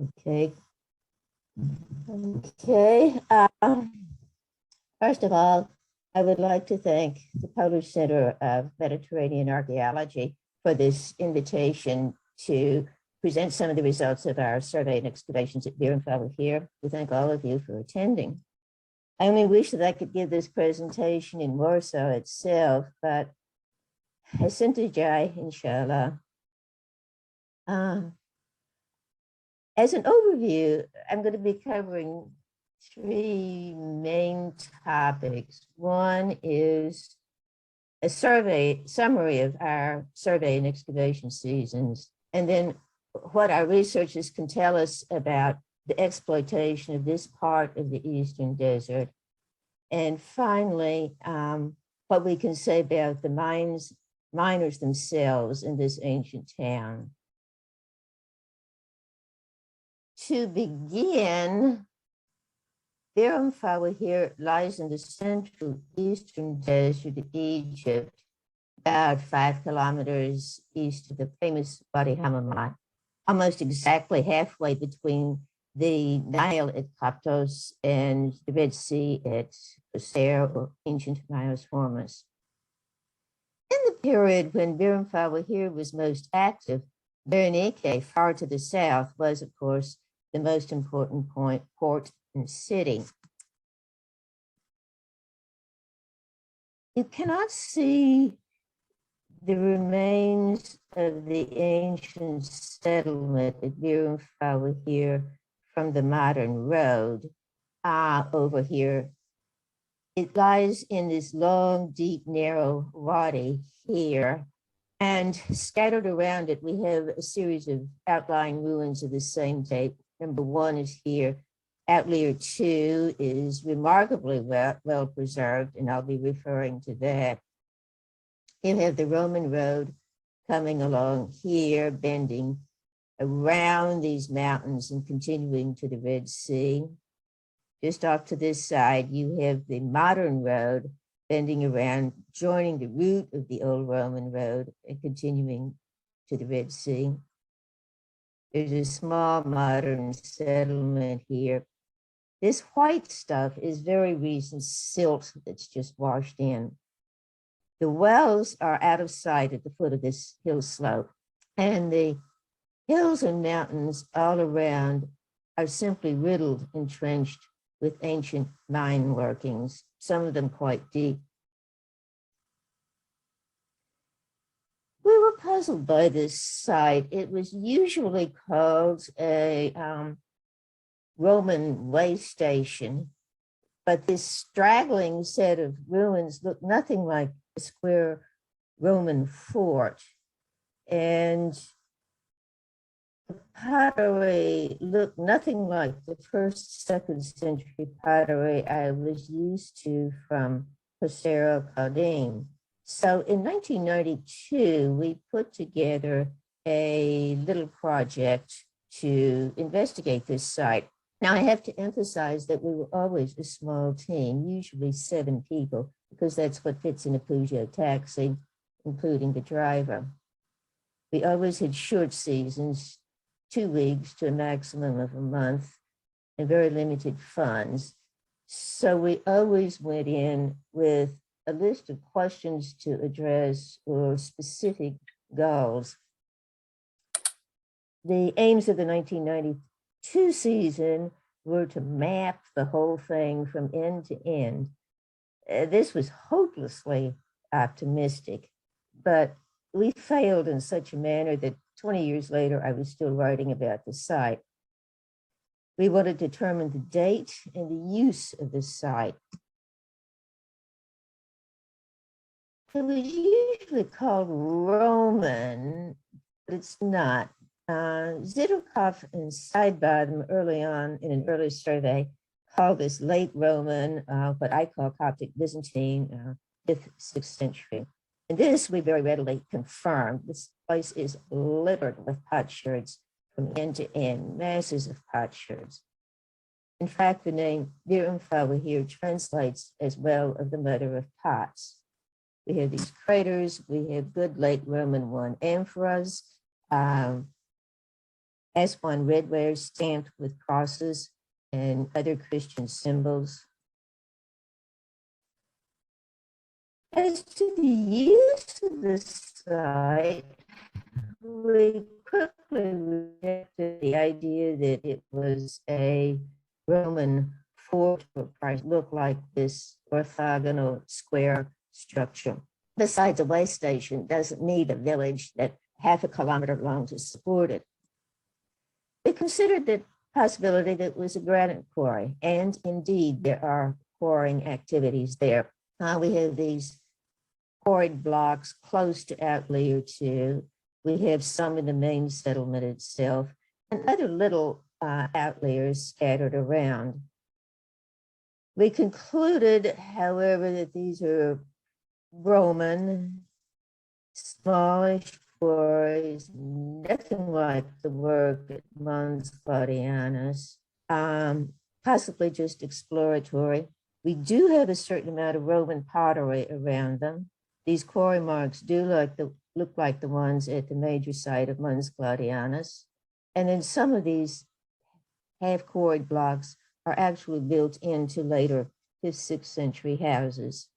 Okay. Okay. First of all, I would like to thank the Polish Center of Mediterranean Archaeology for this invitation to present some of the results of our survey and excavations at Bir Umm Fawakir. We thank all of you for attending. I only wish that I could give this presentation in Warsaw itself, but Hasintajai, inshallah. As an overview, I'm going to be covering three main topics. One is a summary of our survey and excavation seasons, and then what our researchers can tell us about the exploitation of this part of the Eastern Desert. And finally, what we can say about the miners themselves in this ancient town. To begin, Bir Umm Fawakir lies in the central eastern desert of Egypt, about 5 kilometers east of the famous Wadi Hammamat, almost exactly halfway between the Nile at Coptos and the Red Sea at Plaza or ancient Myos Hormuz. In the period when Bir Umm Fawakir was most active, Berenike, far to the south, was, of course, the most important port and city. You cannot see the remains of the ancient settlement at Bir Umm Fawakir from the modern road over here. It lies in this long, deep, narrow wadi here, and scattered around it, we have a series of outlying ruins of the same date. Number 1 is here. Outlier 2 is remarkably well preserved, and I'll be referring to that. You have the Roman road coming along here, bending around these mountains and continuing to the Red Sea. Just off to this side, you have the modern road bending around, joining the route of the old Roman road and continuing to the Red Sea. There's a small modern settlement here. This white stuff is very recent silt that's just washed in. The wells are out of sight at the foot of this hill slope, and the hills and mountains all around are simply riddled and trenched with ancient mine workings, some of them quite deep. We were puzzled by this site. It was usually called a Roman way station, but this straggling set of ruins looked nothing like a square Roman fort. And the pottery looked nothing like the 1st, 2nd century pottery I was used to from Plaza. So in 1992, we put together a little project to investigate this site. Now, I have to emphasize that we were always a small team, usually 7 people, because that's what fits in a Peugeot taxi, including the driver. We always had short seasons, 2 weeks to a maximum of a month, and very limited funds. So we always went in with a list of questions to address or specific goals. The aims of the 1992 season were to map the whole thing from end to end. This was hopelessly optimistic, but we failed in such a manner that 20 years later, I was still writing about the site. We wanted to determine the date and the use of the site. It was usually called Roman, but it's not. Zidrikov and Sidebottom early on in an early survey called this late Roman, what I call Coptic Byzantine, 5th, 6th century. And this we very readily confirmed. This place is littered with potsherds from end to end, masses of potsherds. In fact, the name Bir Umm Fawakir translates as well of the mother of pots. We have these craters, we have good late Roman 1 amphoras, as one redware stamped with crosses and other Christian symbols. As to the use of the site, we quickly rejected the idea that it was a Roman fort or looked like this orthogonal square structure. Besides, a way station doesn't need a village that half a kilometer long to support it. We considered the possibility that it was a granite quarry, and indeed there are quarrying activities there. We have these quarried blocks close to Outlayer 2. We have some in the main settlement itself and other little outliers scattered around. We concluded, however, that these are Roman, smallish quarries, nothing like the work at Mons Claudianus, possibly just exploratory. We do have a certain amount of Roman pottery around them. These quarry marks do look like the ones at the major site of Mons Claudianus. And then some of these half-quarried blocks are actually built into later 5th, 6th century houses.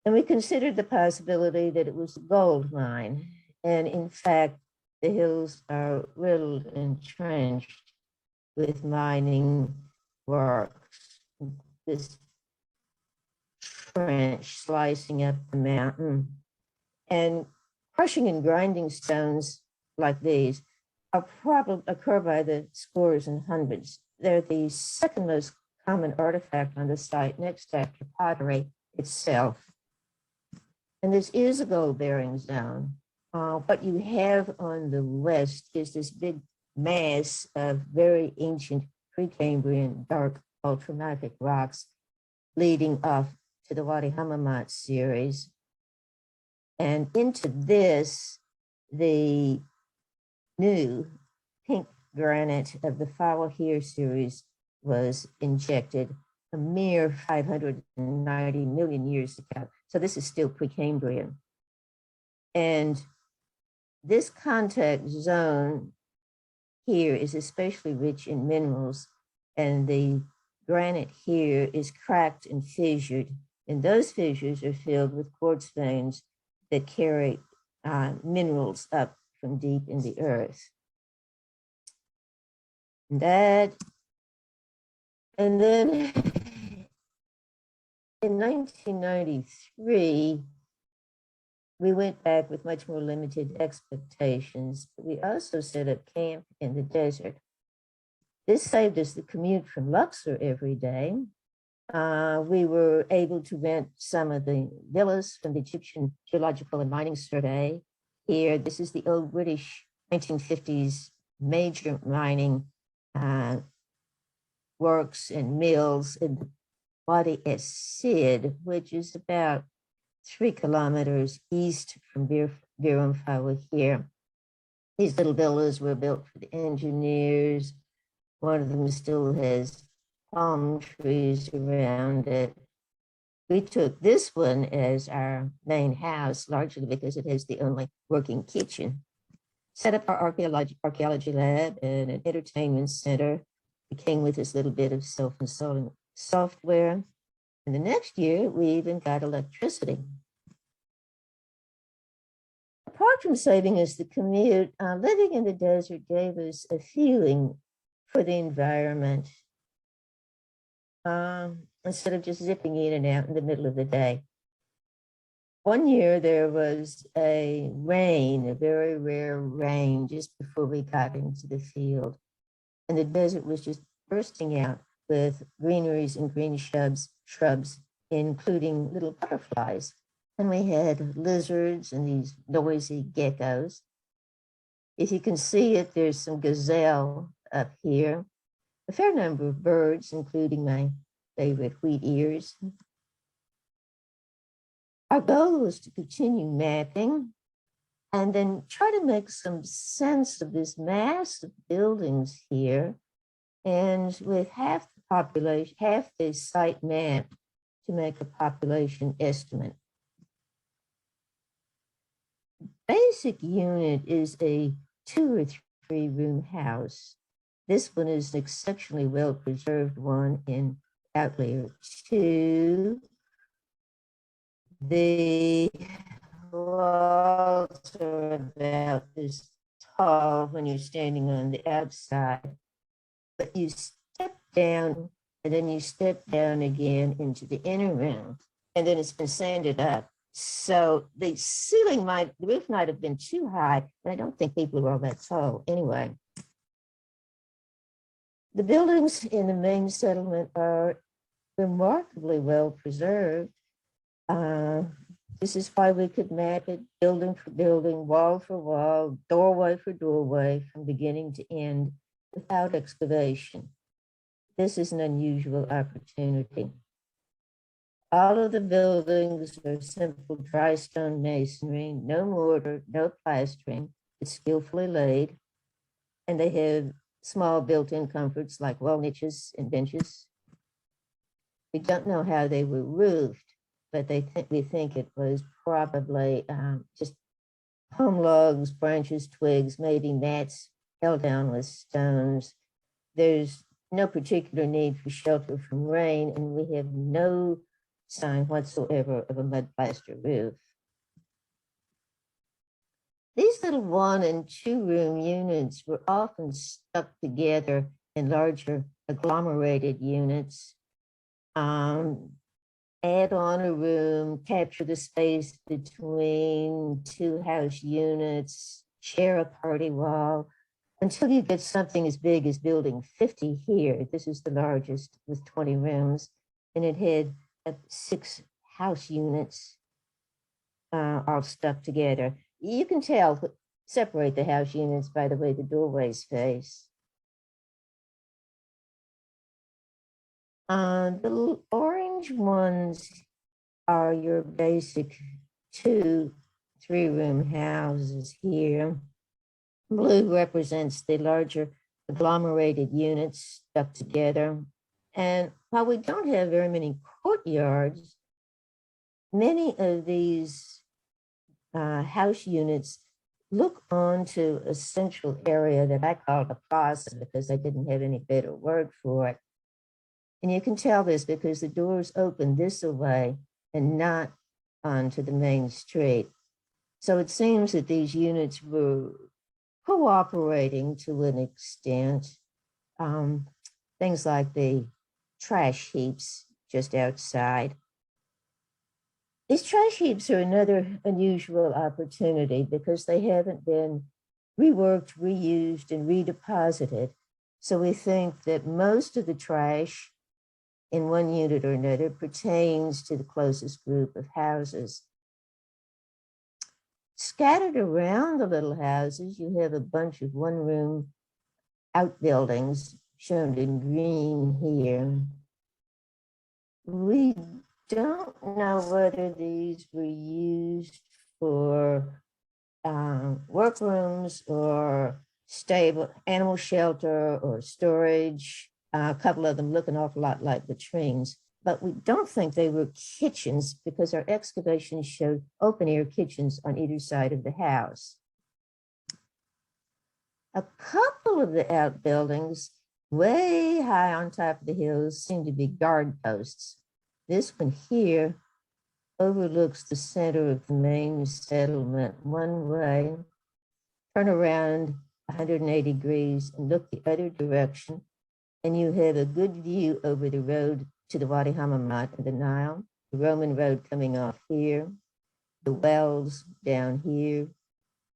And we considered the possibility that it was a gold mine. And in fact, the hills are riddled and trenched with mining works. This trench slicing up the mountain. And crushing and grinding stones like these occur by the scores and hundreds. They're the second most common artifact on the site, next after pottery itself. And this is a gold-bearing zone. What you have on the west is this big mass of very ancient Precambrian dark ultramafic rocks leading off to the Wadi Hammamat series. And into this, the new pink granite of the Fawakhir series was injected a mere 590 million years ago. So this is still Precambrian. And this contact zone here is especially rich in minerals, and the granite here is cracked and fissured, and those fissures are filled with quartz veins that carry minerals up from deep in the earth. And then in 1993, we went back with much more limited expectations, but we also set up camp in the desert. This saved us the commute from Luxor every day. We were able to rent some of the villas from the Egyptian Geological and Mining Survey. Here, this is the old British 1950s major mining works and mills in the Wadi el-Sid, which is about 3 kilometers east from Bir Umm Fawakir. These little villas were built for the engineers. One of them still has palm trees around it. We took this one as our main house, largely because it has the only working kitchen. Set up our archaeology lab and an entertainment center. We came with this little bit of self-installing software. And the next year, we even got electricity. Apart from saving us the commute, living in the desert gave us a feeling for the environment instead of just zipping in and out in the middle of the day. One year there was a rain, a very rare rain, just before we got into the field. And the desert was just bursting out with greeneries and green shrubs, including little butterflies. And we had lizards and these noisy geckos. If you can see it, there's some gazelle up here, a fair number of birds, including my favorite wheat ears. Our goal was to continue mapping and then try to make some sense of this mass of buildings here, and with half the population, half the site map, to make a population estimate. Basic unit is a 2 or 3 room house. This one is an exceptionally well preserved one in Outlier 2. The walls are about this tall when you're standing on the outside, but you step down and then you step down again into the inner room, and then it's been sanded up. So the roof might have been too high, but I don't think people are all that tall anyway. The buildings in the main settlement are remarkably well preserved. This is why we could map it building for building, wall for wall, doorway for doorway, from beginning to end without excavation. This is an unusual opportunity. All of the buildings are simple dry stone masonry, no mortar, no plastering. It's skillfully laid, and they have small built-in comforts like wall niches and benches. We don't know how they were roofed, but we think it was probably just palm logs, branches, twigs, maybe mats held down with stones. There's no particular need for shelter from rain, and we have no sign whatsoever of a mud plaster roof. These little 1 and 2 room units were often stuck together in larger agglomerated units. Add on a room, capture the space between 2 house units, share a party wall, until you get something as big as building 50 here. This is the largest with 20 rooms, and it had 6 house units all stuck together. You can separate the house units by the way the doorways face. The orange ones are your basic 2, 3 room houses here. Blue represents the larger agglomerated units stuck together. And while we don't have very many courtyards, many of these house units look onto a central area that I call the Plaza because I didn't have any better word for it. And you can tell this because the doors open this way and not onto the main street. So it seems that these units were cooperating to an extent. Things like the trash heaps just outside. These trash heaps are another unusual opportunity because they haven't been reworked, reused, and redeposited. So we think that most of the trash in one unit or another pertains to the closest group of houses. Scattered around the little houses, you have a bunch of 1 room outbuildings shown in green here. We don't know whether these were used for workrooms or stable animal shelter or storage. A couple of them look an awful lot like latrines, but we don't think they were kitchens because our excavations showed open air kitchens on either side of the house. A couple of the outbuildings way high on top of the hills seem to be guard posts. This one here overlooks the center of the main settlement one way. Turn around 180 degrees and look the other direction, and you have a good view over the road to the Wadi Hammamat and the Nile, the Roman road coming off here, the wells down here,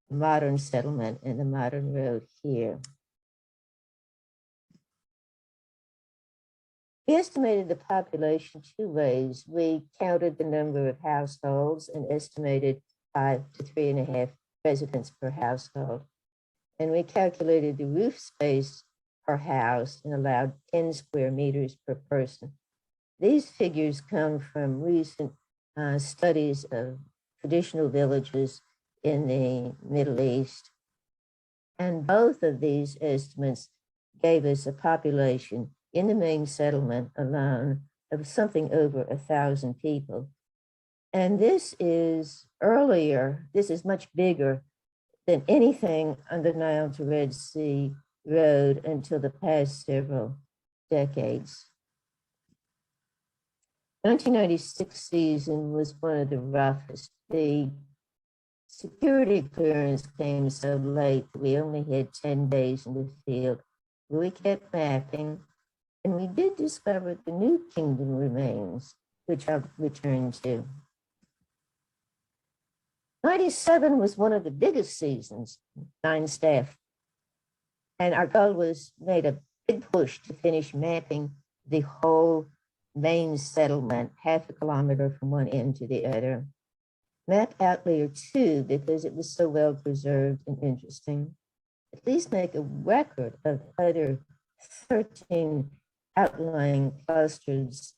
the modern settlement and the modern road here. We estimated the population 2 ways. We counted the number of households and estimated 5 to 3.5 residents per household. And we calculated the roof space per house and allowed 10 square meters per person. These figures come from recent studies of traditional villages in the Middle East. And both of these estimates gave us a population in the main settlement alone of something over 1,000 people. And this is much bigger than anything on the Nile to Red Sea road until the past several decades. The 1996 season was one of the roughest. The security clearance came so late, we only had 10 days in the field. We kept mapping, and we did discover the New Kingdom remains, which I'll return to. 97 was one of the biggest seasons, 9 staff. And our goal was made a big push to finish mapping the whole main settlement, half a kilometer from one end to the other. Map Outlier 2, because it was so well preserved and interesting. At least make a record of other 13 outlying clusters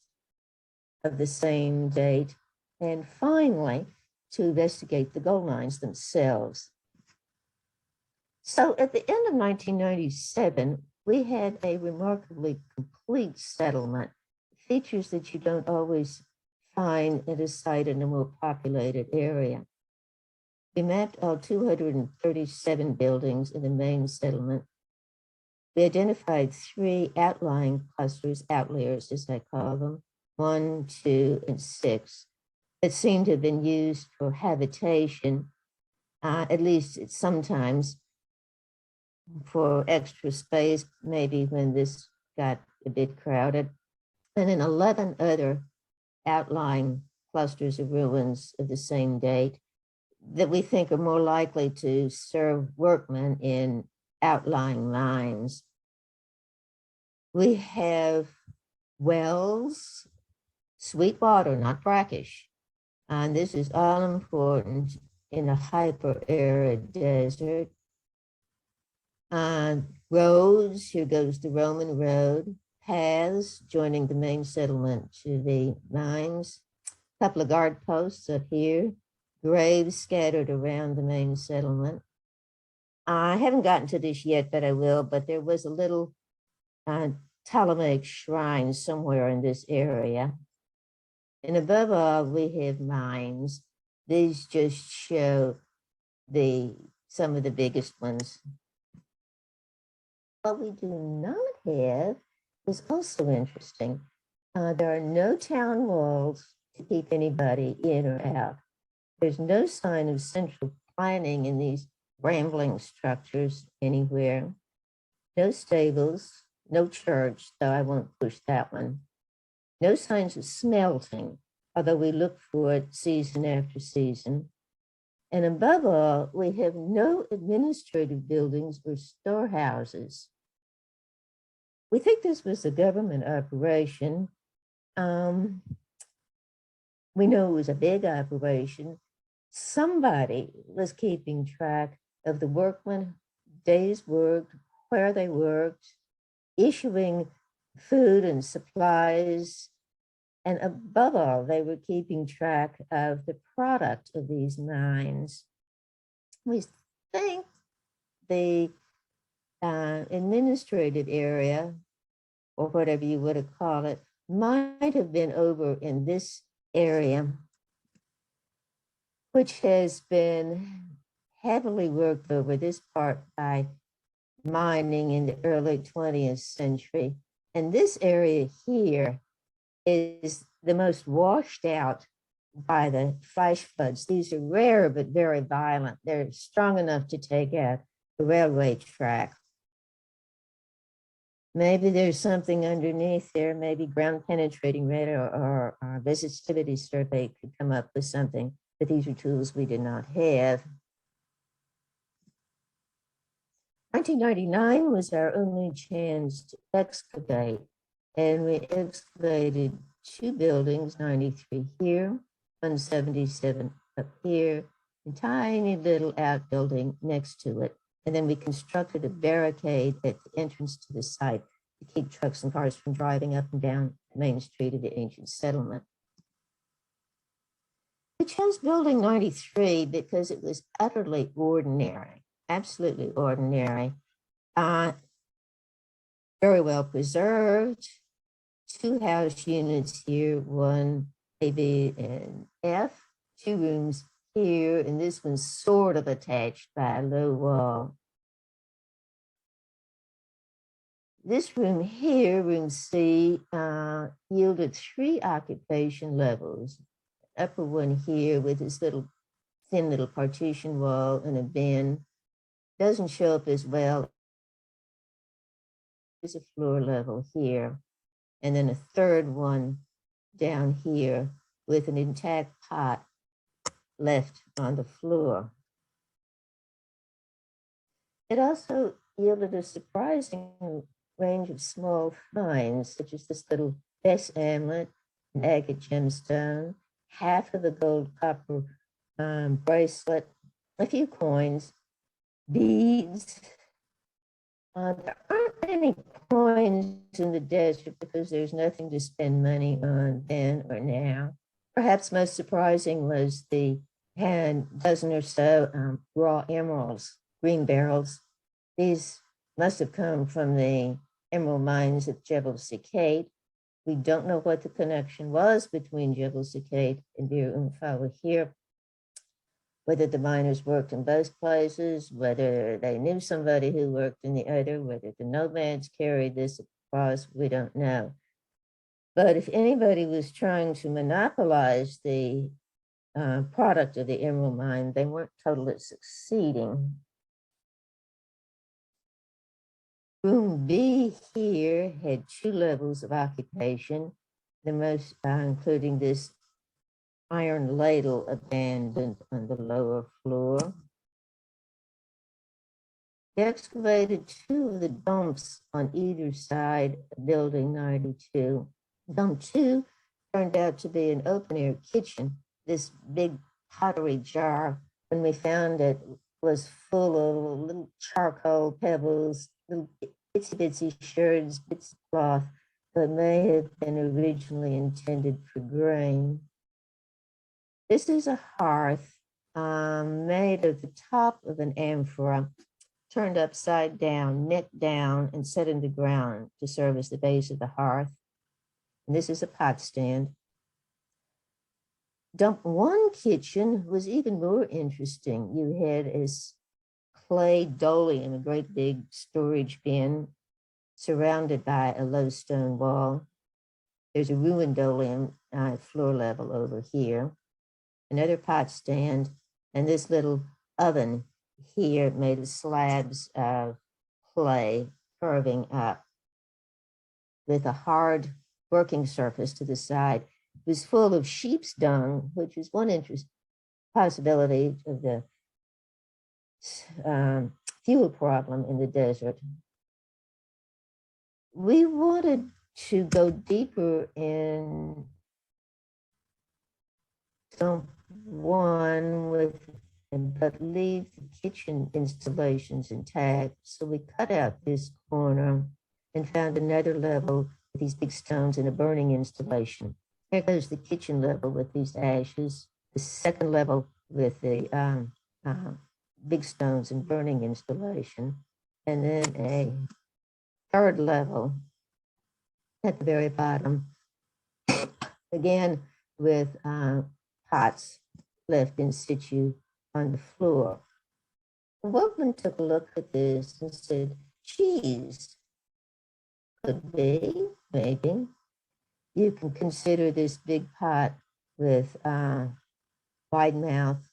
of the same date. And finally, to investigate the gold mines themselves. So at the end of 1997, we had a remarkably complete settlement, features that you don't always find at a site in a more populated area. We mapped all 237 buildings in the main settlement. We identified 3 outlying clusters, outliers as I call them, 1, 2, and 6, that seem to have been used for habitation, at least sometimes for extra space, maybe when this got a bit crowded, and then 11 other outlying clusters of ruins of the same date that we think are more likely to serve workmen in outlying lines. We have wells, sweet water, not brackish. And this is all important in a hyper-arid desert. Roads, here goes the Roman road, paths joining the main settlement to the mines, a couple of guard posts up here, graves scattered around the main settlement. I haven't gotten to this yet, but I will, but there was a little Ptolemaic shrine somewhere in this area. And above all, we have mines. These just show some of the biggest ones. What we do not have is also interesting. There are no town walls to keep anybody in or out. There's no sign of central planning in these rambling structures anywhere. No stables, no church, though I won't push that one. No signs of smelting, although we look for it season after season. And above all, we have no administrative buildings or storehouses. We think this was a government operation. We know it was a big operation. Somebody was keeping track of the workmen, days worked, where they worked, issuing food and supplies. And above all, they were keeping track of the product of these mines. We think the administrative area, or whatever you would call it, might have been over in this area, which has been heavily worked over this part by mining in the early 20th century. And this area here is the most washed out by the flash floods. These are rare, but very violent. They're strong enough to take out the railway track. Maybe there's something underneath there, maybe ground penetrating radar or visibility survey could come up with something, but these are tools we did not have. 1999 was our only chance to excavate, and we excavated 2 buildings, 93 here, 177 up here, a tiny little outbuilding next to it. And then we constructed a barricade at the entrance to the site to keep trucks and cars from driving up and down Main Street of the ancient settlement. We chose building 93 because it was utterly ordinary, absolutely ordinary, very well preserved, 2 house units here, 1 A, B, and F, 2 rooms here, and this one's sort of attached by a low wall. This room here, room C, yielded 3 occupation levels. Upper one here with this little thin little partition wall and a bin doesn't show up as well. There's a floor level here, and then a third one down here with an intact pot left on the floor. It also yielded a surprising range of small finds, such as this little Bess amulet, an agate gemstone, half of a gold copper bracelet, a few coins, beads. There aren't any coins in the desert because there's nothing to spend money on then or now. Perhaps most surprising was the dozen or so raw emeralds, green beryls. These must have come from the emerald mines at Jebel Sikait. We don't know what the connection was between Jebel Sikait and Bir Umm Fawakir, whether the miners worked in both places, whether they knew somebody who worked in the other, whether the nomads carried this across, we don't know. But if anybody was trying to monopolize the product of the emerald mine, they weren't totally succeeding. Room B here had 2 levels of occupation, the most including this iron ladle abandoned on the lower floor. They excavated 2 of the dumps on either side of building 92. Dump 2 turned out to be an open-air kitchen. This big pottery jar, when we found it, was full of little charcoal pebbles, little itsy-bitsy sherds, bits of cloth that may have been originally intended for grain. This is a hearth made of the top of an amphora, turned upside down, neck down, and set in the ground to serve as the base of the hearth. And this is a pot stand. Dump 1 kitchen was even more interesting. You had a clay doleum, a great big storage bin, surrounded by a low stone wall. There's a ruined doleum floor level over here. Another pot stand, and this little oven here made of slabs of clay curving up with a hard working surface to the side. It was full of sheep's dung, which is one possibility of the fuel problem in the desert. We wanted to go deeper in dump 1 but leave the kitchen installations intact. So we cut out this corner and found another level with these big stones and a burning installation. Here goes the kitchen level with these ashes, the second level with the big stones and burning installation, and then a third level at the very bottom, again with pots left in situ on the floor. The workman took a look at this and said, "Geez, could be, maybe. You can consider this big pot with wide mouth,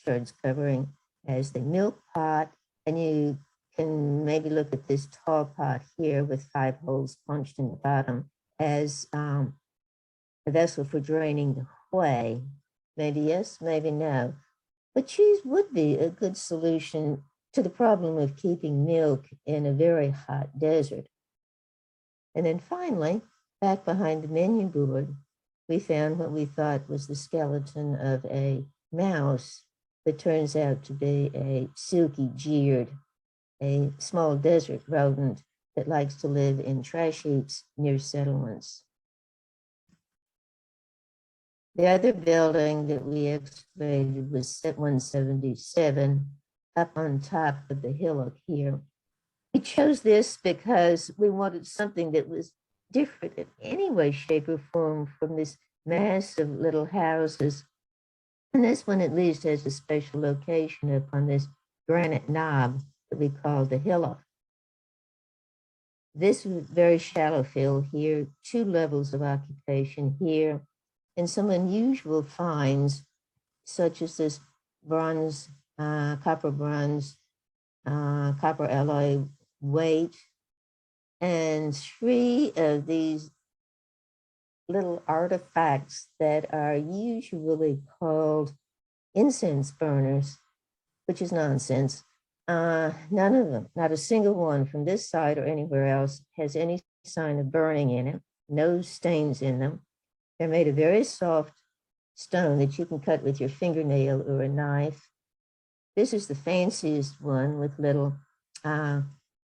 sherds covering, as the milk pot, and you can maybe look at this tall pot here with 5 holes punched in the bottom as a vessel for draining the whey. Maybe yes, maybe no. But cheese would be a good solution to the problem of keeping milk in a very hot desert." And then finally, back behind the menu board, we found what we thought was the skeleton of a mouse that turns out to be a silky jeerd, a small desert rodent that likes to live in trash heaps near settlements. The other building that we excavated was 177, up on top of the hillock here. We chose this because we wanted something that was different in any way, shape, or form from this mass of little houses And this one at least has a special location upon this granite knob that we call the hillock. This very shallow fill here, 2 levels of occupation here, and some unusual finds, such as this bronze, copper bronze, copper alloy weight, and 3 of these little artifacts that are usually called incense burners, which is nonsense. None of them, not a single one from this side or anywhere else, has any sign of burning in it, no stains in them. They're made of very soft stone that you can cut with your fingernail or a knife. This is the fanciest one with little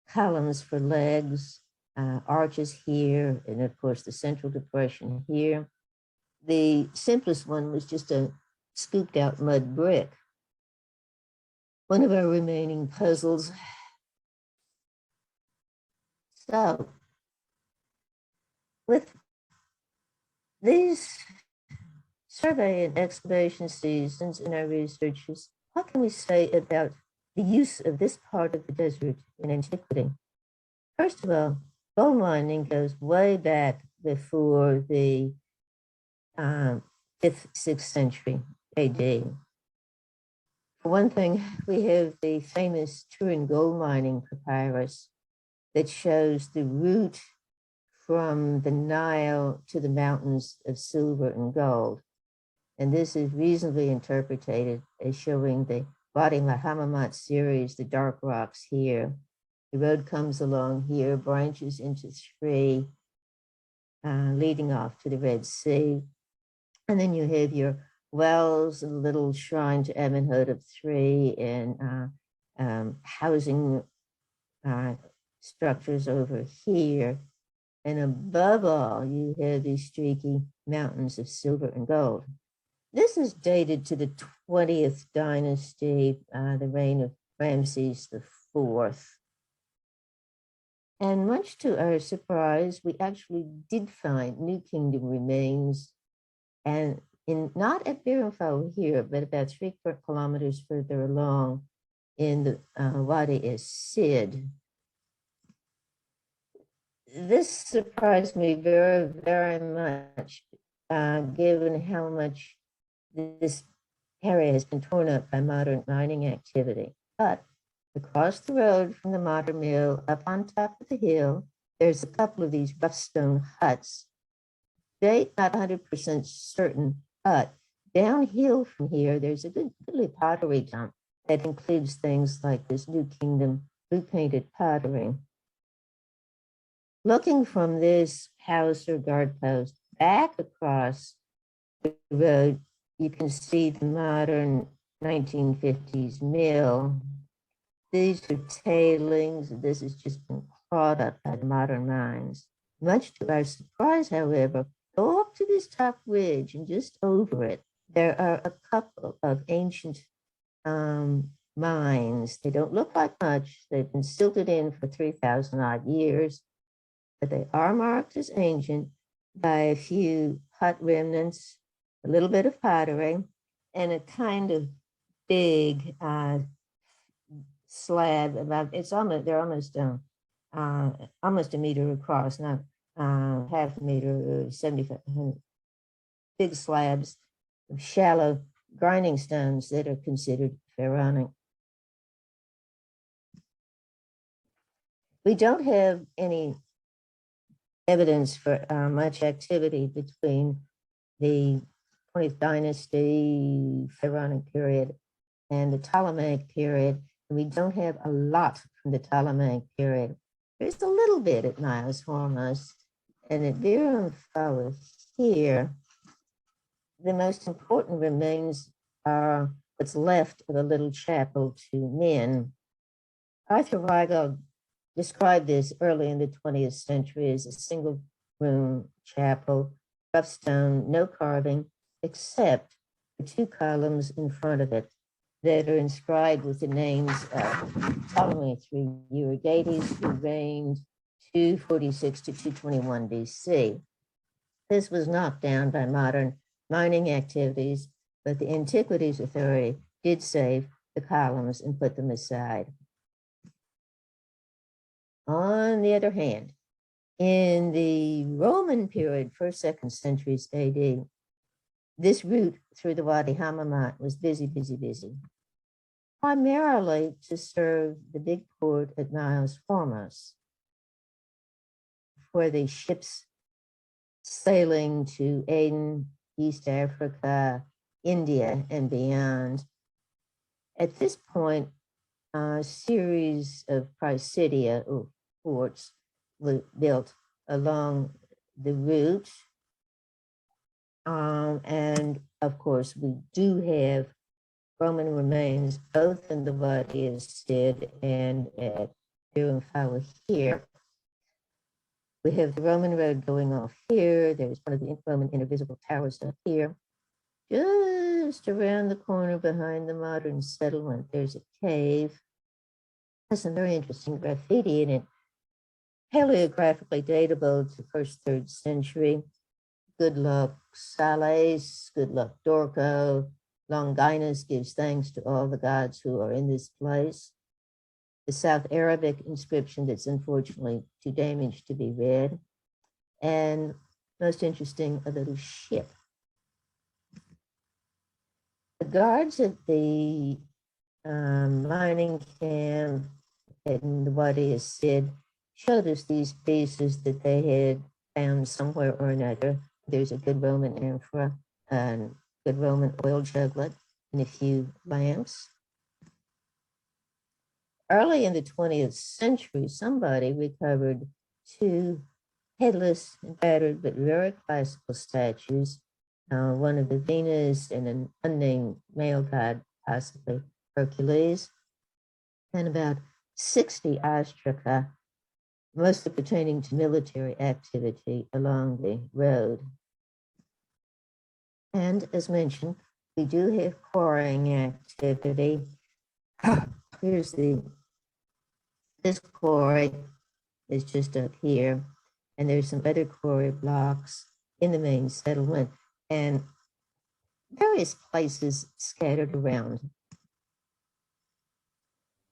columns for legs, arches here, and of course the central depression here. The simplest one was just a scooped out mud brick. One of our remaining puzzles. So, with these survey and excavation seasons in our researches, what can we say about the use of this part of the desert in antiquity? First of all, gold mining goes way back before the 5th, 6th century AD. For one thing, we have the famous Turin gold mining papyrus that shows the route from the Nile to the mountains of silver and gold. And this is reasonably interpreted as showing the Wadi Hammamat series, the dark rocks here. The road comes along here, branches into 3, leading off to the Red Sea. And then you have your wells, a little shrine to Amenhotep III, and housing structures over here. And above all, you have these streaky mountains of silver and gold. This is dated to the 20th dynasty, the reign of Ramses IV. And much to our surprise, we actually did find New Kingdom remains, and not at Bir Umm Fawakir, but about 3 kilometers further along in the Wadi el-Sid. This surprised me very, very much, given how much this area has been torn up by modern mining activity. But across the road from the modern mill, up on top of the hill, there's a couple of these rough stone huts. They not 100% certain, but downhill from here, there's a goodly pottery dump that includes things like this New Kingdom blue painted pottery. Looking from this house or guard post back across the road, you can see the modern 1950s mill. These are tailings. This has just been clawed up by the modern mines. Much to our surprise, however, go up to this top ridge and just over it, there are a couple of ancient mines. They don't look like much. They've been silted in for 3,000 odd years, but they are marked as ancient by a few hut remnants, a little bit of pottery, and a kind of big slab. They're almost a meter across, not half a meter, 75 big slabs of shallow grinding stones that are considered pharaonic. We don't have any evidence for much activity between the 20th dynasty pharaonic period and the Ptolemaic period, and we don't have a lot from the Ptolemaic period. There's a little bit at Niles Hormuz, and at Bir Umm Fawakir, the most important remains are what's left of a little chapel to men. Arthur Weigel described this early in the 20th century as a single room chapel, rough stone, no carving, except the 2 columns in front of it that are inscribed with the names of Ptolemy III Euergetes, who reigned 246 to 221 BC. This was knocked down by modern mining activities, but the Antiquities Authority did save the columns and put them aside. On the other hand, in the Roman period, 1st, 2nd centuries AD, this route through the Wadi Hammamat was busy, primarily to serve the big port at Niles Hormuz for the ships sailing to Aden, East Africa, India, and beyond. At this point, a series of Presidia or forts were built along the route. And of course, we do have Roman remains both in the Wadi al-Sid and at Bir Umm Fawakhir. We have the Roman road going off here. There's one of the Roman invisible towers up here. Just around the corner behind the modern settlement, there's a cave. Has some very interesting graffiti in it, paleographically datable to 1st, 3rd century. Good luck, Sales, good luck, Dorco. Longinus gives thanks to all the gods who are in this place. The South Arabic inscription that's unfortunately too damaged to be read. And most interesting, a little ship. The guards at the mining camp in the Wadi al-Sid showed us these pieces that they had found somewhere or another. There's a good Roman amphora and good Roman oil juglet and a few lamps. Early in the 20th century, somebody recovered 2 headless and battered but very classical statues, one of the Venus and an unnamed male god, possibly Hercules, and about 60 ostraca, mostly pertaining to military activity along the road. And as mentioned, we do have quarrying activity. Here's this quarry is just up here, and there's some other quarry blocks in the main settlement and various places scattered around.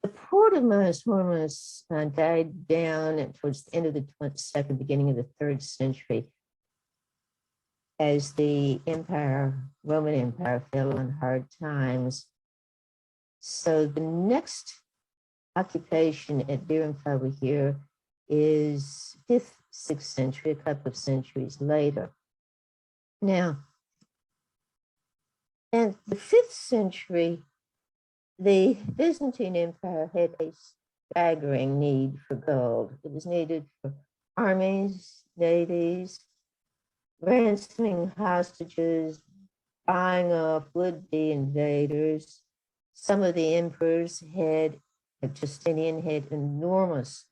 The port of Niles Hormuz died down towards the end of the 22nd, beginning of the 3rd century, as the Roman Empire fell on hard times. So the next occupation at Bir Umm Fawakhir is 5th, 6th century, a couple of centuries later. Now, in the 5th century, the Byzantine Empire had a staggering need for gold. It was needed for armies, navies, ransoming hostages, buying off would-be invaders. Some of the emperors Justinian had enormous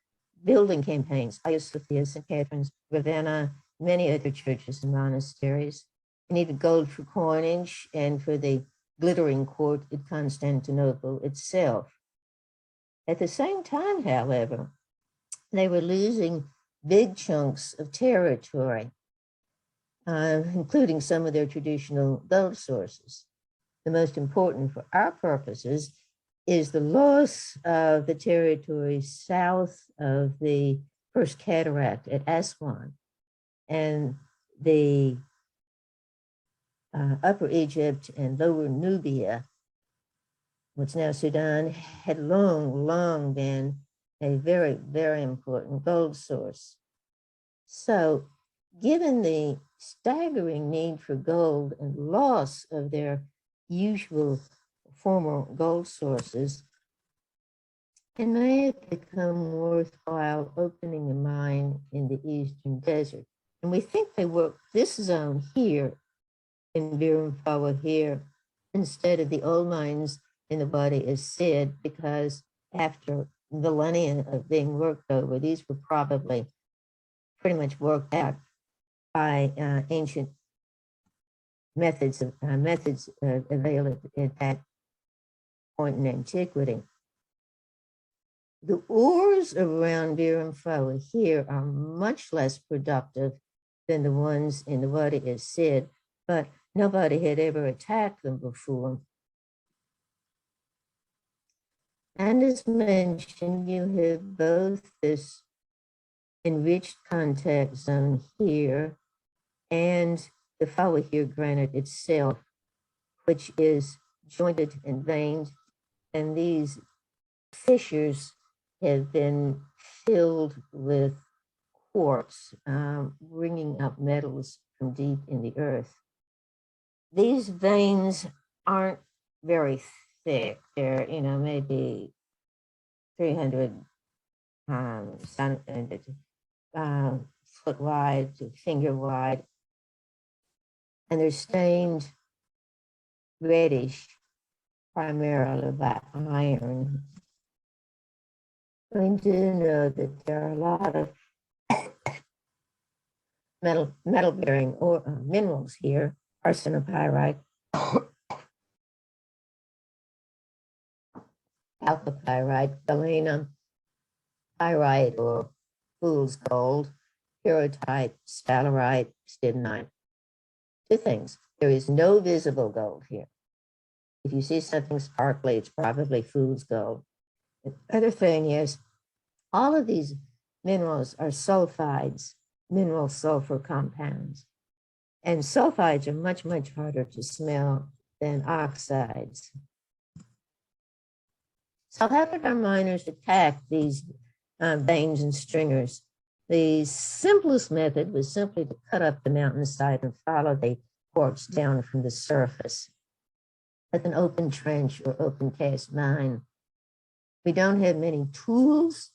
building campaigns, Hagia Sophia, St. Catherine's, Ravenna, many other churches and monasteries. They needed gold for coinage and for the glittering court at Constantinople itself. At the same time, however, they were losing big chunks of territory, including some of their traditional gold sources. The most important for our purposes is the loss of the territory south of the First Cataract at Aswan, and the Upper Egypt and Lower Nubia, what's now Sudan, had long been a very, very important gold source. So given the staggering need for gold and loss of their usual former gold sources, it may have become worthwhile opening a mine in the Eastern Desert. And we think they worked this zone here in Bir Umm Fawakhir instead of the old mines in the Wadi al-Sid, because after millennia of being worked over, these were probably pretty much worked out by ancient methods available at that point in antiquity. The ores around Bir Umm Fawakhir are much less productive than the ones in the Wadi al-Sid, but nobody had ever attacked them before. And as mentioned, you have both this enriched contact zone here and the Fawakir granite itself, which is jointed and veined, and these fissures have been filled with quartz, bringing up metals from deep in the earth. These veins aren't very thick. They're, maybe 300 foot wide to finger wide, and they're stained reddish, primarily by iron. We do know that there are a lot of metal-bearing or minerals here: arsenopyrite, chalcopyrite, galena, pyrite or fool's gold, pyrrhotite, sphalerite, stibnite. Two things: there is no visible gold here. If you see something sparkly, it's probably fool's gold. The other thing is, all of these minerals are sulfides, mineral sulfur compounds. And sulfides are much, much harder to smell than oxides. So how did our miners attack these veins and stringers? The simplest method was simply to cut up the mountainside and follow the quartz down from the surface with an open trench or open cast mine. We don't have many tools.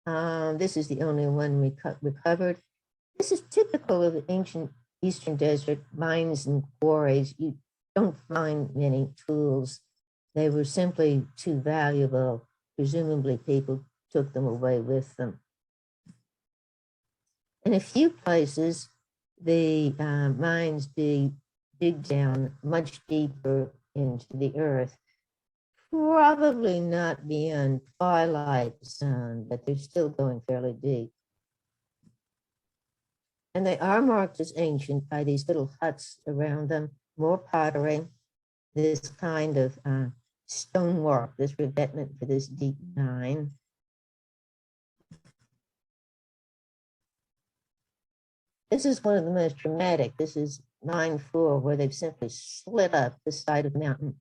This is the only one we recovered. This is typical of the ancient Eastern Desert mines and quarries. You don't find many tools. They were simply too valuable. Presumably people took them away with them. In a few places, the mines dig down much deeper into the earth, probably not beyond twilight zone, but they're still going fairly deep. And they are marked as ancient by these little huts around them, more pottery, this kind of stonework, this revetment for this deep mine. This is one of the most dramatic. This is mine 4, where they've simply slit up the side of the mountain.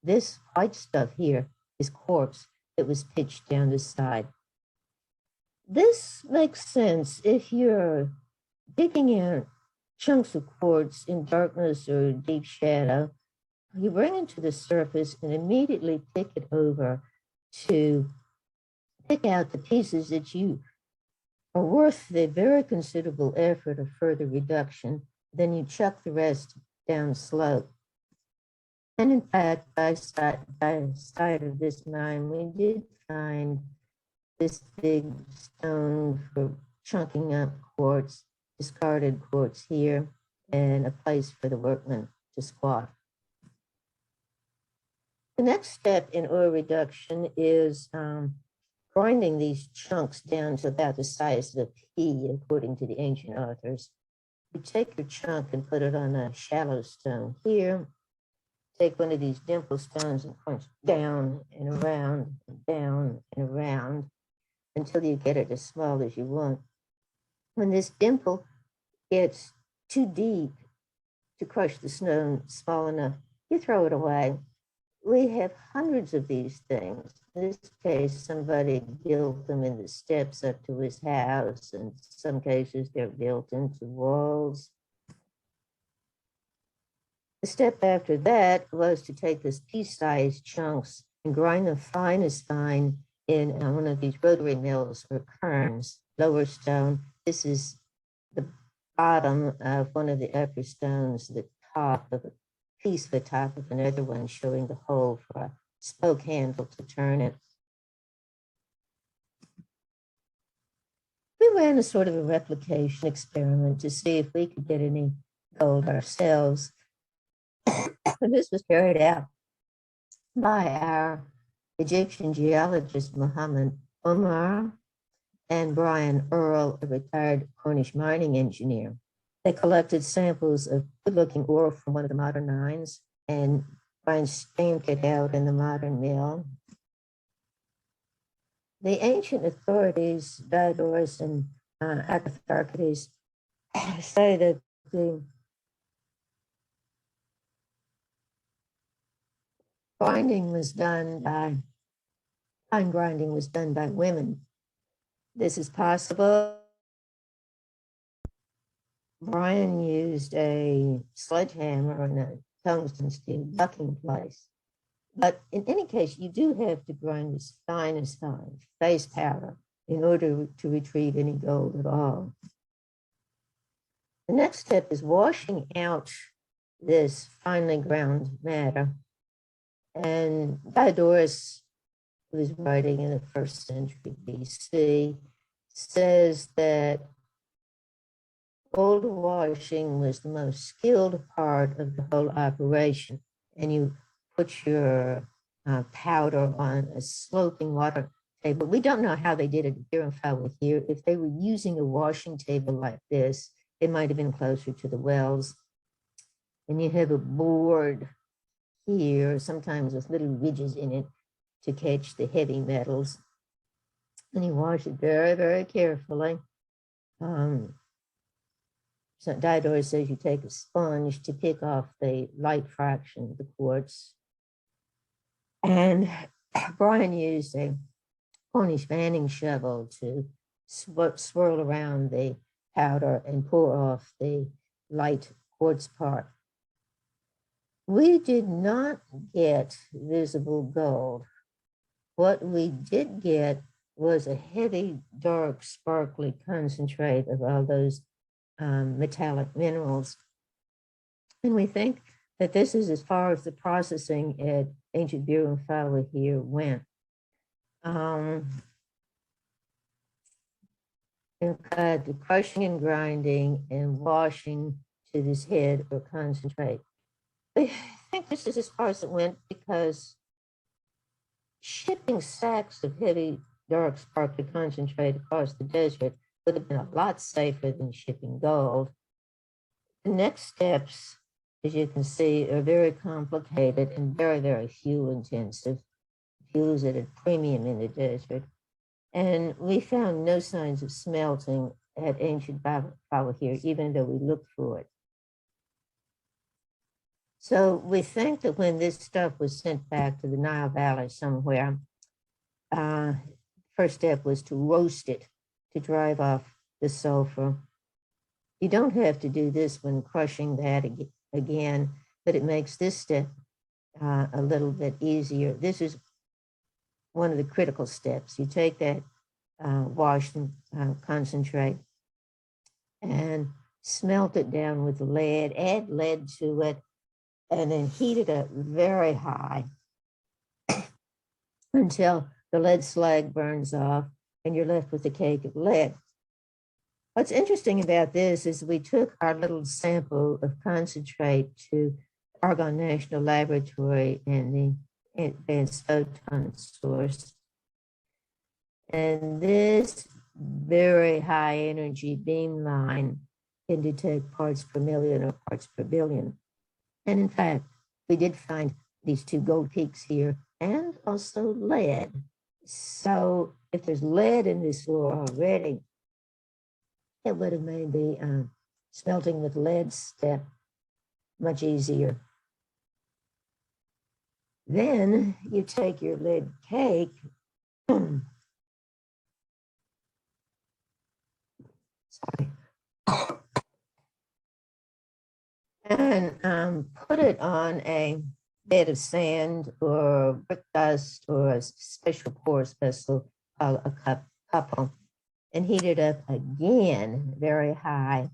This white stuff here is quartz that was pitched down the side. This makes sense if you're digging out chunks of quartz in darkness or deep shadow. You bring it to the surface and immediately pick it over to pick out the pieces that you are worth the very considerable effort of further reduction. Then you chuck the rest down slope. And in fact, by side of this mine, we did find this big stone for chunking up quartz, discarded quartz here, and a place for the workmen to squat. The next step in ore reduction is grinding these chunks down to about the size of a pea, according to the ancient authors. You take your chunk and put it on a shallow stone here. Take one of these dimple stones and crunch down and around and down and around until you get it as small as you want. When this dimple gets too deep to crush the stone small enough, you throw it away. We have hundreds of these things. In this case, somebody built them in the steps up to his house. In some cases, they're built into walls. The step after that was to take these pea-sized chunks and grind them fine as fine in one of these rotary mills or kerns. Lower stone, this is the bottom of one of the upper stones, the top of a piece of the top of another one, showing the hole for a spoke handle to turn it. We ran a sort of a replication experiment to see if we could get any gold ourselves. And this was carried out by our Egyptian geologist, Muhammad Omar, and Brian Earl, a retired Cornish mining engineer. They collected samples of good-looking ore from one of the modern mines and stamped it out in the modern mill. The ancient authorities, Diodorus and Agatharchides, say that the grinding was done by, fine grinding was done by women. This is possible. Brian used a sledgehammer and a tungsten steel bucking place. But in any case, you do have to grind as fine, face powder, in order to retrieve any gold at all. The next step is washing out this finely ground matter. And Diodorus, who was writing in the 1st century BC, says that gold washing was the most skilled part of the whole operation. And you put your powder on a sloping water table. We don't know how they did it here in Fawakir. If they were using a washing table like this, it might have been closer to the wells. And you have a board here, sometimes with little ridges in it to catch the heavy metals. And you wash it very, very carefully. So Diodorus says you take a sponge to pick off the light fraction of the quartz. And Brian used a Cornish vanning shovel to swirl around the powder and pour off the light quartz part. We did not get visible gold. What we did get was a heavy, dark, sparkly concentrate of all those metallic minerals. And we think that this is as far as the processing at ancient Bir Umm Fawakir went. The crushing and grinding and washing to this head or concentrate. I think this is as far as it went because shipping sacks of heavy, dark, sparkly concentrate across the desert would have been a lot safer than shipping gold. The next steps, as you can see, are very complicated and very, very fuel intensive. Fuel is at a premium in the desert. And we found no signs of smelting at ancient Fawakir, even though we looked for it. So we think that when this stuff was sent back to the Nile Valley somewhere, first step was to roast it to drive off the sulfur. You don't have to do this when crushing that again, but it makes this step a little bit easier. This is one of the critical steps. You take that washed concentrate and smelt it down with lead, add lead to it, and then heat it up very high until the lead slag burns off and you're left with a cake of lead. What's interesting about this is we took our little sample of concentrate to Argonne National Laboratory and the Advanced Photon Source. And this very high energy beamline can detect parts per million or parts per billion. And in fact, we did find these 2 gold peaks here and also lead. So if there's lead in this ore already, it would have made the smelting with lead step much easier. Then you take your lead cake sorry, and put it on a bed of sand or brick dust or a special porous vessel, a couple, and heat it up again very high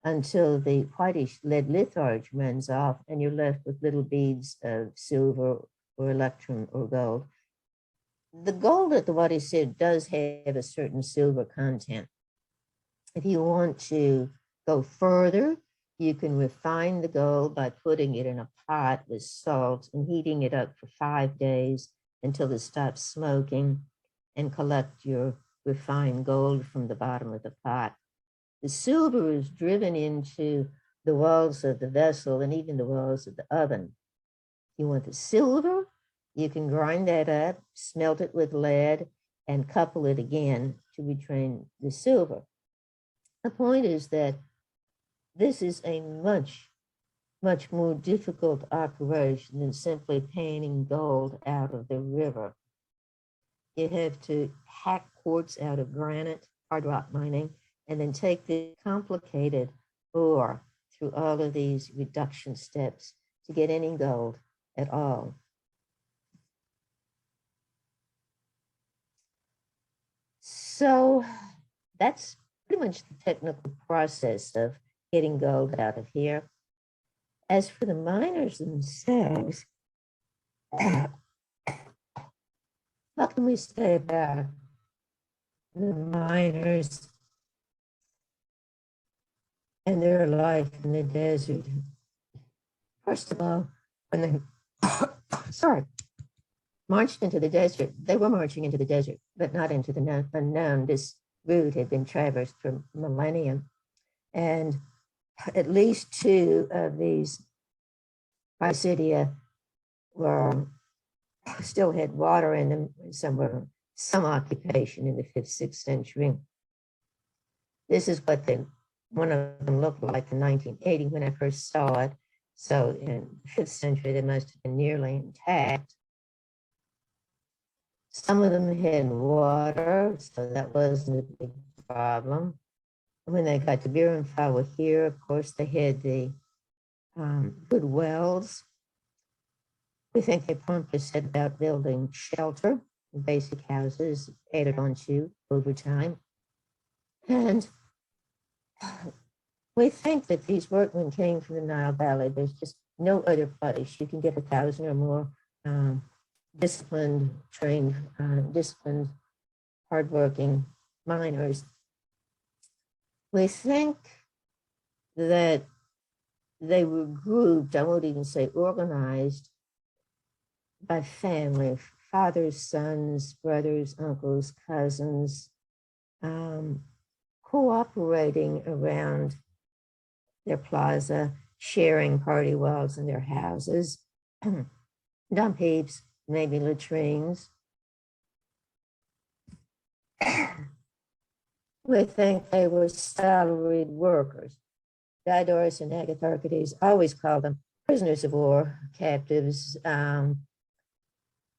until the whitish lead litharge runs off and you're left with little beads of silver or electrum or gold. The gold at the Wadi Sid does have a certain silver content. If you want to go further, you can refine the gold by putting it in a pot with salt and heating it up for 5 days until it stops smoking and collect your refined gold from the bottom of the pot. The silver is driven into the walls of the vessel and even the walls of the oven. You want the silver, you can grind that up, smelt it with lead, and couple it again to retrain the silver. The point is that this is a much more difficult operation than simply painting gold out of the river. You have to hack quartz out of granite, hard rock mining, and then take the complicated ore through all of these reduction steps to get any gold at all. So that's pretty much the technical process of getting gold out of here. As for the miners themselves, what can we say about the miners and their life in the desert? First of all, when they marched into the desert, they were marching into the desert, but not into the unknown. This route had been traversed for millennia, and at least two of these Pisidia were still had water in them, some occupation in the 5th, 6th century. This is what one of them looked like in 1980 when I first saw it. So in the 5th century, they must have been nearly intact. Some of them had water, so that wasn't a big problem. When they got to Bir Umm Fawakir, of course, they had the good wells. We think they promptly set about building shelter, basic houses added on to over time. And we think that these workmen came from the Nile Valley. There's just no other place. You can get 1,000 or more disciplined, trained, disciplined, hardworking miners. We think that they were grouped, I won't even say organized, by family, fathers, sons, brothers, uncles, cousins, cooperating around their plaza, sharing party walls in their houses, dump heaps, maybe latrines. We think they were salaried workers. Diodorus and Agatharchides always called them prisoners of war, captives,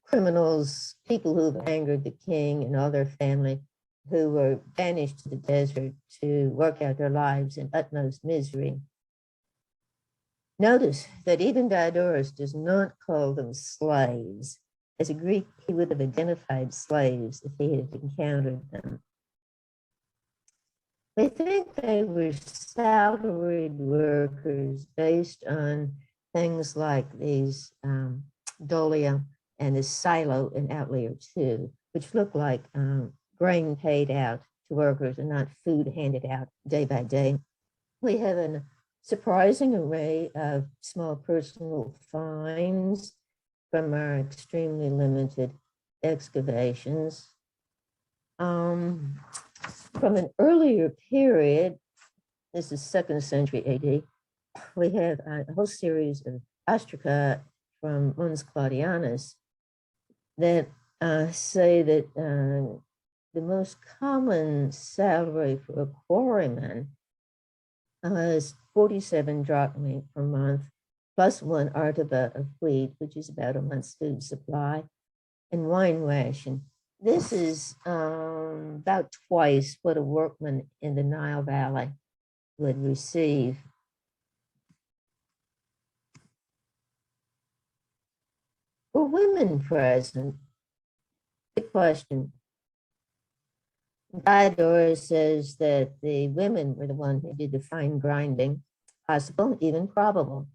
criminals, people who've angered the king and all their family, who were banished to the desert to work out their lives in utmost misery. Notice that even Diodorus does not call them slaves. As a Greek, he would have identified slaves if he had encountered them. We think they were salaried workers based on things like these dolia and the silo in Outlier 2, which look like grain paid out to workers and not food handed out day by day. We have a surprising array of small personal finds from our extremely limited excavations. From an earlier period, this is 2nd century AD, we have a whole series of ostraca from Mons Claudianus that say that the most common salary for a quarryman is 47 drachmae per month, plus 1 artaba of wheat, which is about a month's food supply, and wine ration. This is about twice what a workman in the Nile Valley would receive. Were women present? Good question. Diodorus says that the women were the ones who did the fine grinding, possible, even probable.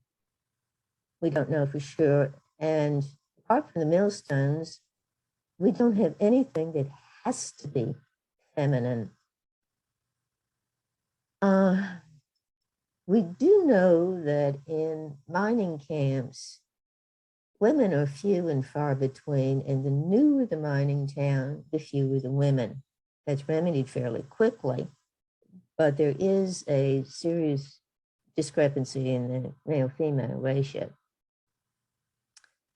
We don't know for sure. And apart from the millstones, we don't have anything that has to be feminine. We do know that in mining camps, women are few and far between, and the newer the mining town, the fewer the women. That's remedied fairly quickly. but there is a serious discrepancy in the male-female ratio.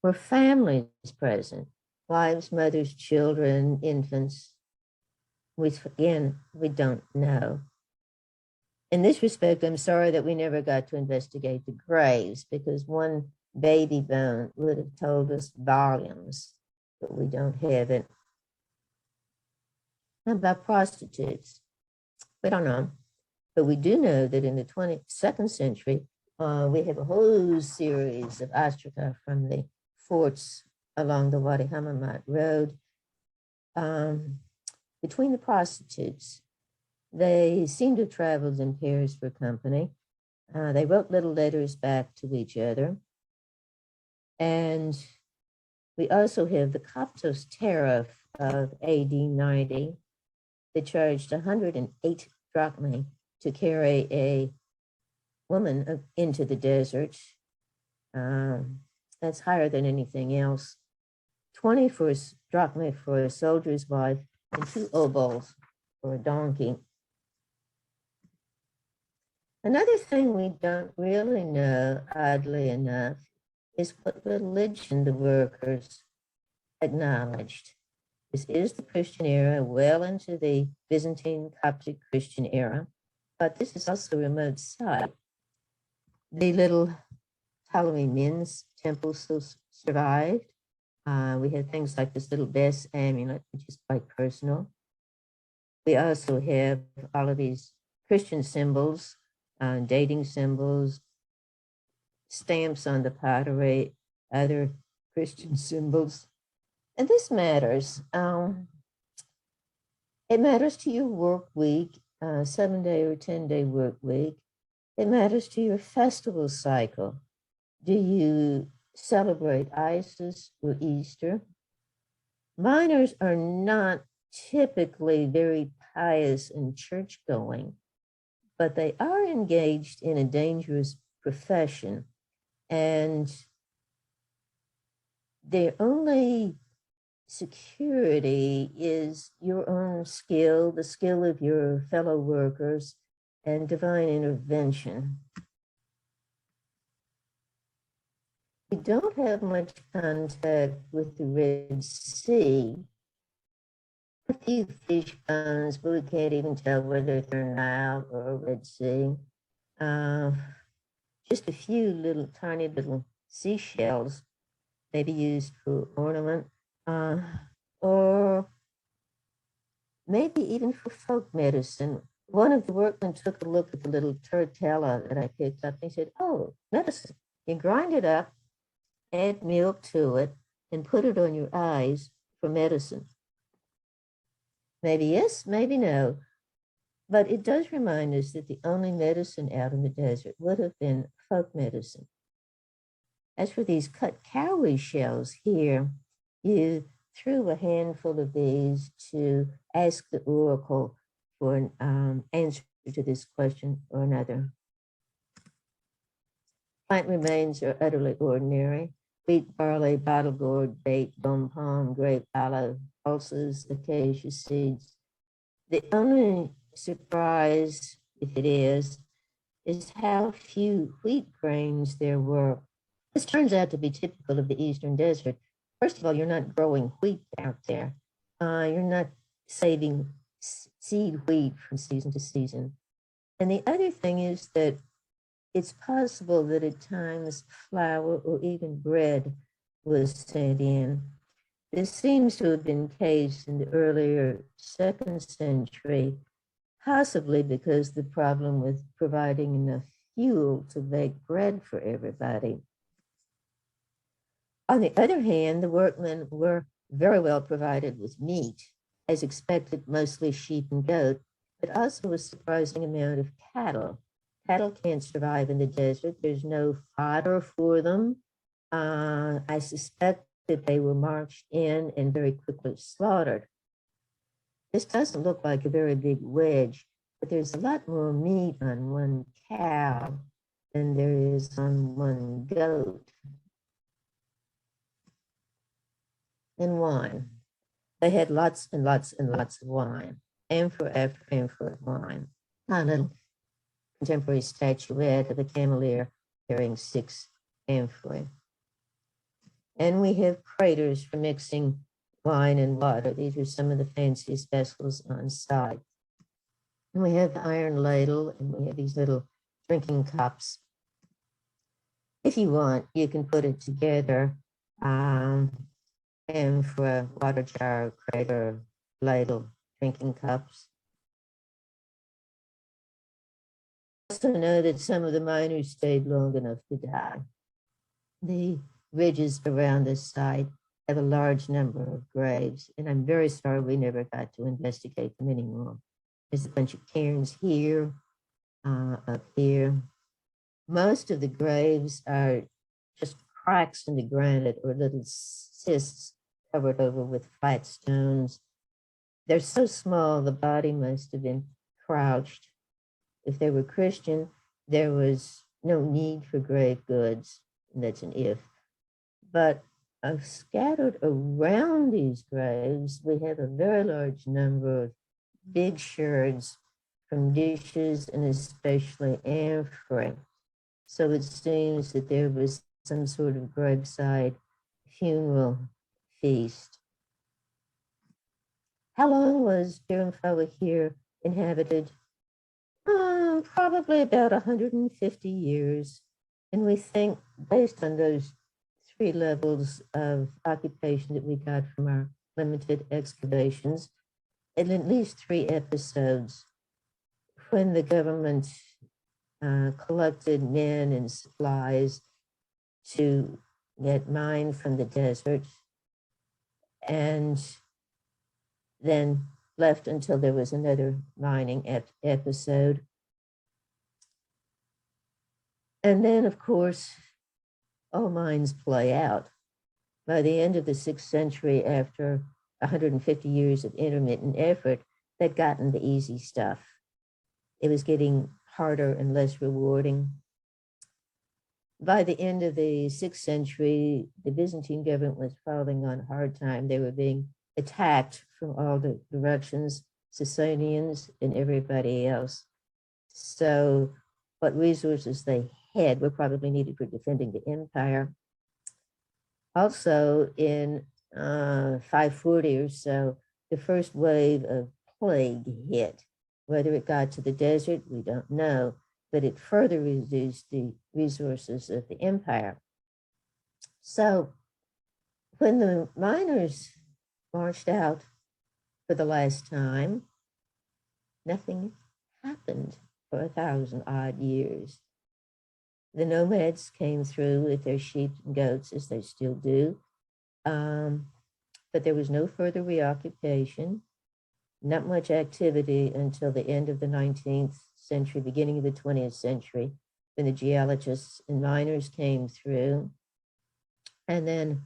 Were families present, wives, mothers, children, infants, which again, we don't know. In this respect, I'm sorry that we never got to investigate the graves, because one baby bone would have told us volumes, but we don't have it. How about prostitutes? We don't know, but we do know that in the 22nd century, we have a whole series of ostraca from the forts along the Wadi Hammamat road. Between the prostitutes, they seem to have traveled in pairs for company. They wrote little letters back to each other. And we also have the Coptos tariff of AD 90 that charged 108 drachmae to carry a woman into the desert. That's higher than anything else. 20 drachmae for a soldier's wife, and 2 obols for a donkey. Another thing we don't really know, oddly enough, is what religion the workers acknowledged. This is the Christian era, well into the Byzantine Coptic Christian era, but this is also a remote site. The little Ptolemaic men's temple still survived. We have things like this little Bess amulet, which is quite personal. We also have all of these Christian symbols, dating symbols, stamps on the pottery, other Christian symbols. And this matters. It matters to your work week, 7-day or 10-day work week. It matters to your festival cycle. Do you celebrate Isis or Easter? Miners are not typically very pious and church-going, but they are engaged in a dangerous profession, and their only security is your own skill, the skill of your fellow workers, and divine intervention. We don't have much contact with the Red Sea. A few fish bones, but we can't even tell whether they're Nile or Red Sea. Just a few little tiny little seashells, maybe used for ornament, or maybe even for folk medicine. One of the workmen took a look at the little turtella that I picked up, and he said, "Oh, medicine. You grind it up, add milk to it, and put it on your eyes for medicine." Maybe yes, maybe no. But it does remind us that the only medicine out in the desert would have been folk medicine. As for these cut cowrie shells here, you threw a handful of these to ask the oracle for an answer to this question or another. Plant remains are utterly ordinary. Wheat, barley, bottle gourd, date, gum palm, grape, olive, pulses, acacia seeds. The only surprise, if it is how few wheat grains there were. This turns out to be typical of the Eastern Desert. First of all, you're not growing wheat out there. You're not saving seed wheat from season to season. And the other thing is that it's possible that at times flour or even bread was sent in. This seems to have been the case in the earlier 2nd century, possibly because the problem with providing enough fuel to bake bread for everybody. On the other hand, the workmen were very well provided with meat, as expected, mostly sheep and goat, but also a surprising amount of cattle. Cattle can't survive in the desert. There's no fodder for them. I suspect that they were marched in and very quickly slaughtered. This doesn't look like a very big wedge, but there's a lot more meat on one cow than there is on one goat. And wine. They had lots and lots and lots of wine, amphora after amphora of wine. a little contemporary statuette of a cameleer carrying 6 amphorae. And we have craters for mixing wine and water. These are some of the fanciest vessels on site. And we have the iron ladle, and we have these little drinking cups. If you want, you can put it together, and for a water jar, crater, ladle, drinking cups. Also know that some of the miners stayed long enough to die. The ridges around this site have a large number of graves, and I'm very sorry we never got to investigate them anymore. There's a bunch of cairns here, up here. Most of the graves are just cracks in the granite or little cysts covered over with flat stones. They're so small, the body must have been crouched. If they were Christian, there was no need for grave goods, and that's an if. But scattered around these graves, we have a very large number of big sherds from dishes and especially amphorae. So it seems that there was some sort of graveside funeral feast. How long was Bir Umm Fawakhir inhabited? Probably about 150 years. And we think, based on those 3 levels of occupation that we got from our limited excavations, in at least 3 episodes, when the government collected men and supplies to get mined from the desert, and then left until there was another mining episode. And then, of course, all mines play out. By the end of the 6th century, after 150 years of intermittent effort, they'd gotten the easy stuff. It was getting harder and less rewarding. By the end of the 6th century, the Byzantine government was falling on hard time. They were being attacked from all the directions, Sasanians and everybody else. So what resources they had were probably needed for defending the empire. Also in 540 or so, the first wave of plague hit. Whether it got to the desert, we don't know, but it further reduced the resources of the empire. So when the miners marched out for the last time, nothing happened for 1,000-odd years. The nomads came through with their sheep and goats, as they still do, but there was no further reoccupation, not much activity until the end of the 19th century, beginning of the 20th century, when the geologists and miners came through. And then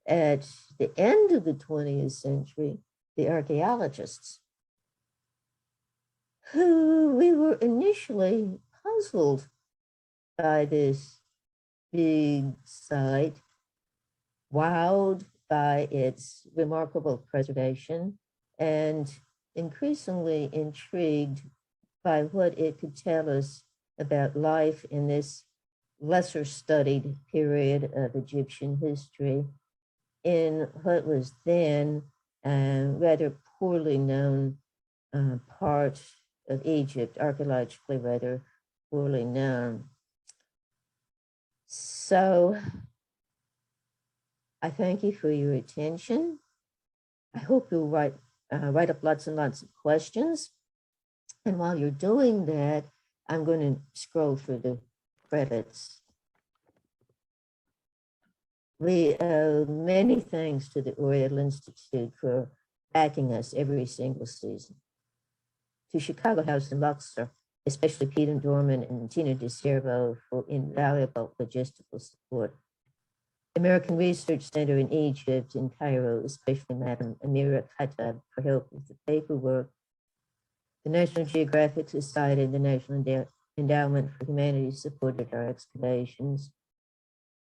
at the end of the 20th century, the archaeologists, who we were initially puzzled by this big site, wowed by its remarkable preservation, and increasingly intrigued by what it could tell us about life in this lesser studied period of Egyptian history in what was then a rather poorly known part of Egypt, archaeologically rather poorly known. So I thank you for your attention. I hope you'll write up lots and lots of questions. And while you're doing that, I'm going to scroll through the credits. We owe many thanks to the Oriental Institute for backing us every single season. To Chicago House in Luxor, especially Peter Dorman and Tina DeCervo for invaluable logistical support. The American Research Center in Egypt, in Cairo, especially Madam Amira Khattab for help with the paperwork. The National Geographic Society and the National Endowment for Humanities supported our excavations.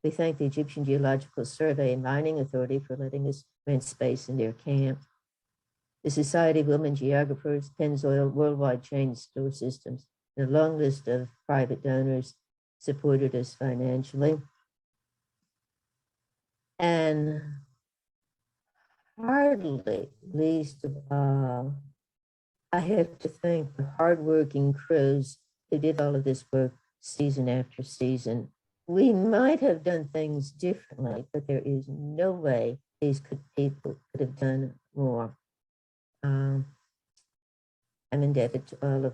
We thank the Egyptian Geological Survey and Mining Authority for letting us rent space in their camp. The Society of Women Geographers, Pennzoil Worldwide Chain Store Systems, and a long list of private donors supported us financially. And hardly least of all, I have to thank the hardworking crews who did all of this work season after season. We might have done things differently, but there is no way these people could have done more. I'm indebted to all of them.